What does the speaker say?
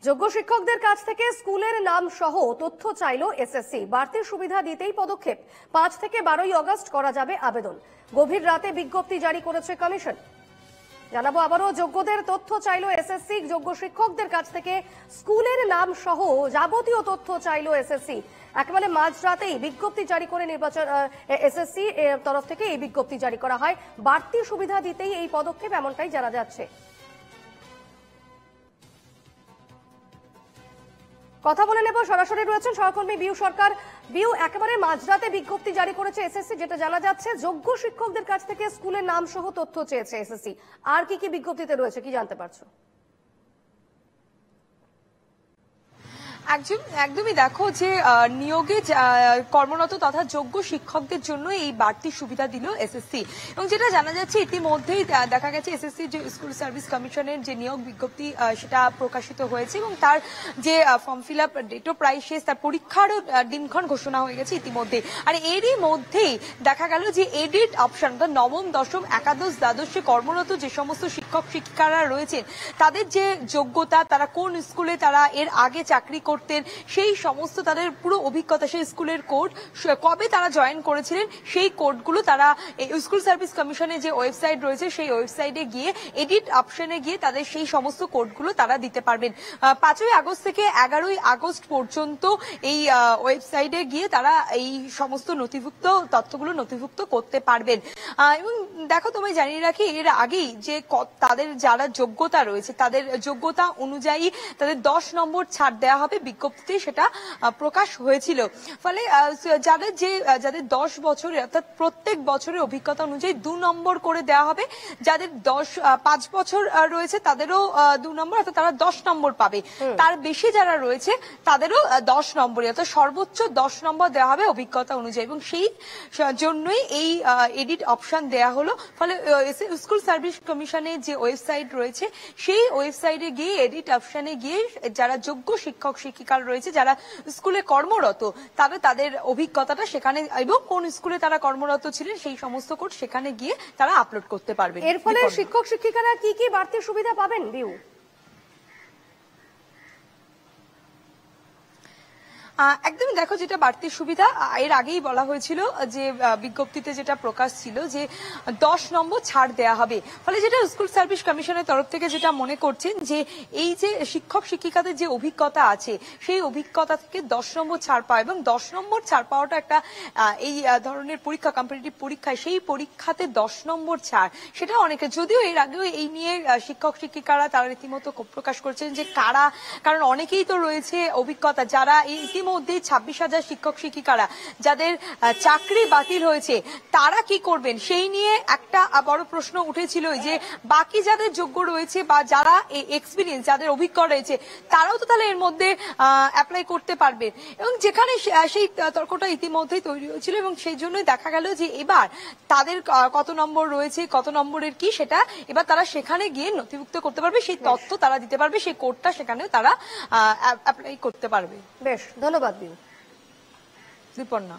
যোগ্য শিক্ষকদের কাছ থেকে স্কুলের নাম সহ তথ্য চাইলো এসএসসি। বাড়তি সুবিধা দিতেই পদক্ষেপ। 5 থেকে 12 আগস্ট করা যাবে আবেদন। গভীর রাতে বিজ্ঞপ্তি জারি করেছে কমিশন। জানাবো আবারও, যোগ্যদের তথ্য চাইলো এসএসসি। যোগ্য শিক্ষকদের কাছ থেকে স্কুলের নাম সহ যাবতীয় তথ্য চাইলো এসএসসি। একেবারে মাঝরাতেই বিজ্ঞপ্তি জারি করে নির্বাচন এসএসসি তরফ থেকে এই বিজ্ঞপ্তি জারি করা হয়। বাড়তি সুবিধা দিতেই এই পদক্ষেপ, এমনটাই জানা যাচ্ছে। কথা বলে নেব, সরাসরি রয়েছেন সহকর্মী বিউ সরকার। বিউ, একেবারে মাঝরাতে বিজ্ঞপ্তি জারি করেছে এসএসসি, যেটা জানা যাচ্ছে যোগ্য শিক্ষকদের কাছ থেকে স্কুলের নাম সহ তথ্য চেয়েছে এসএসসি। আর কি কি বিজ্ঞপ্তিতে রয়েছে, কি জানতে পারছো? একদমই দেখো যে নিয়োগে কর্মরত তথা যোগ্য শিক্ষকদের জন্য এই বাড়তি সুবিধা দিল এসএসসি। এবং যেটা জানা যাচ্ছে ইতিমধ্যেই দেখা গেছে এসএসসি যে স্কুল সার্ভিস কমিশনের যে নিয়োগ বিজ্ঞপ্তি সেটা প্রকাশিত হয়েছে এবং তার যে ফর্ম ফিল আপ ডেটও প্রায় শেষ, তার পরীক্ষারও দিনক্ষণ ঘোষণা হয়ে গেছে ইতিমধ্যে। আর এরই মধ্যেই দেখা গেল যে এডিট অপশন, নবম, দশম, একাদশ, দ্বাদশে কর্মরত যে সমস্ত শিক্ষক শিক্ষিকারা রয়েছেন তাদের যে যোগ্যতা, তারা কোন স্কুলে তারা এর আগে চাকরি করতেন, সেই সমস্ত তাদের পুরো অভিজ্ঞতা, সেই স্কুলের কোড, কবে তারা জয়েন করেছিলেন, সেই কোডগুলো তারা স্কুল সার্ভিস কমিশনের যে ওয়েবসাইট রয়েছে সেই ওয়েবসাইটে গিয়ে এডিট অপশনে গিয়ে তাদের সেই সমস্ত কোডগুলো তারা দিতে পারবেন। 5ই আগস্ট থেকে 11ই আগস্ট পর্যন্ত এই ওয়েবসাইটে গিয়ে তারা এই সমস্ত নথিভুক্ত তথ্যগুলো নথিভুক্ত করতে পারবেন। এবং দেখো, তোমায় জানিয়ে রাখি এর আগেই যে তাদের যারা যোগ্যতা রয়েছে তাদের যোগ্যতা অনুযায়ী তাদের 10 নম্বর ছাড় দেওয়া হবে বিজ্ঞপ্তিতে, সেটা প্রকাশ হয়েছিল। ফলে যাদের 10 বছরের অর্থাৎ প্রত্যেক বছরের অভিজ্ঞতা অনুযায়ী 2 নম্বর করে দেওয়া হবে। যাদের 5 বছর রয়েছে তাদেরও 2 নম্বর, অর্থাৎ তারা 10 নম্বর পাবে। তার বেশি যারা রয়েছে তাদেরও 10 নম্বরই, অর্থাৎ সর্বোচ্চ 10 নম্বর দেওয়া হবে অভিজ্ঞতা অনুযায়ী। এবং সেই জন্যই এই এডিট অপশন দেওয়া হলো। ফলে স্কুল সার্ভিস কমিশনের যে ওয়েবসাইট রয়েছে সেই ওয়েবসাইটে গিয়ে এডিট অপশনে গিয়ে যারা যোগ্য শিক্ষক শিক্ষিকা রয়েছে, যারা স্কুলে কর্মরত, তাদের অভিজ্ঞতাটা সেখানে এবং কোন স্কুলে তারা কর্মরত ছিলেন সেই সমস্ত কোড সেখানে গিয়ে তারা আপলোড করতে পারবে। এর ফলে শিক্ষক শিক্ষিকারা কি কি বাড়তি সুবিধা পাবেন বিউ? একদমই দেখো, যেটা বাড়তি সুবিধা এর আগেই বলা হয়েছিল যে বিজ্ঞপ্তিতে যেটা প্রকাশ ছিল যে 10 নম্বর ছাড় দেয়া হবে। ফলে যেটা স্কুল সার্ভিস কমিশনের তরফ থেকে যেটা মনে করছেন যে এই যে শিক্ষক শিক্ষিকাদের যে অভিজ্ঞতা আছে সেই অভিজ্ঞতা থেকে 10 নম্বর ছাড় পাওয়া, এবং 10 নম্বর ছাড় পাওয়াটা একটা এই ধরনের পরীক্ষা, কম্পিটিটিভ পরীক্ষায় সেই পরীক্ষাতে 10 নম্বর ছাড়, সেটা অনেকে, যদিও এর আগেও এই নিয়ে শিক্ষক শিক্ষিকারা তারা রীতিমতো ক্ষোভ প্রকাশ করছেন যে কারণ অনেকেই তো রয়েছে অভিজ্ঞতা, যারা ইতিমধ্যে 26,000 শিক্ষক শিক্ষিকারা যাদের চাকরি বাতিল হয়েছে তারা কি করবেন সেই নিয়ে একটা বড় প্রশ্ন উঠেছিল যে বাকি যাদের যোগ্য রয়েছে বা যারা এক্সপিরিয়েন্স, যাদের অভিজ্ঞ রয়েছে তারাও তো তাহলে এর মধ্যে অ্যাপ্লাই করতে পারবেন। এবং যেখানে সেই তর্কটা ইতিমধ্যেই তৈরি হয়েছিল এবং সেই জন্যই দেখা গেল যে এবার তাদের কত নম্বর রয়েছে, কত নম্বরের কি, সেটা এবার তারা সেখানে গিয়ে নথিভুক্ত করতে পারবে, সেই তথ্য তারা দিতে পারবে, সেই কোডটা সেখানেও তারা অ্যাপ্লাই করতে পারবে। বেশ, ধন্যবাদ বিউ। দীপর্ণা।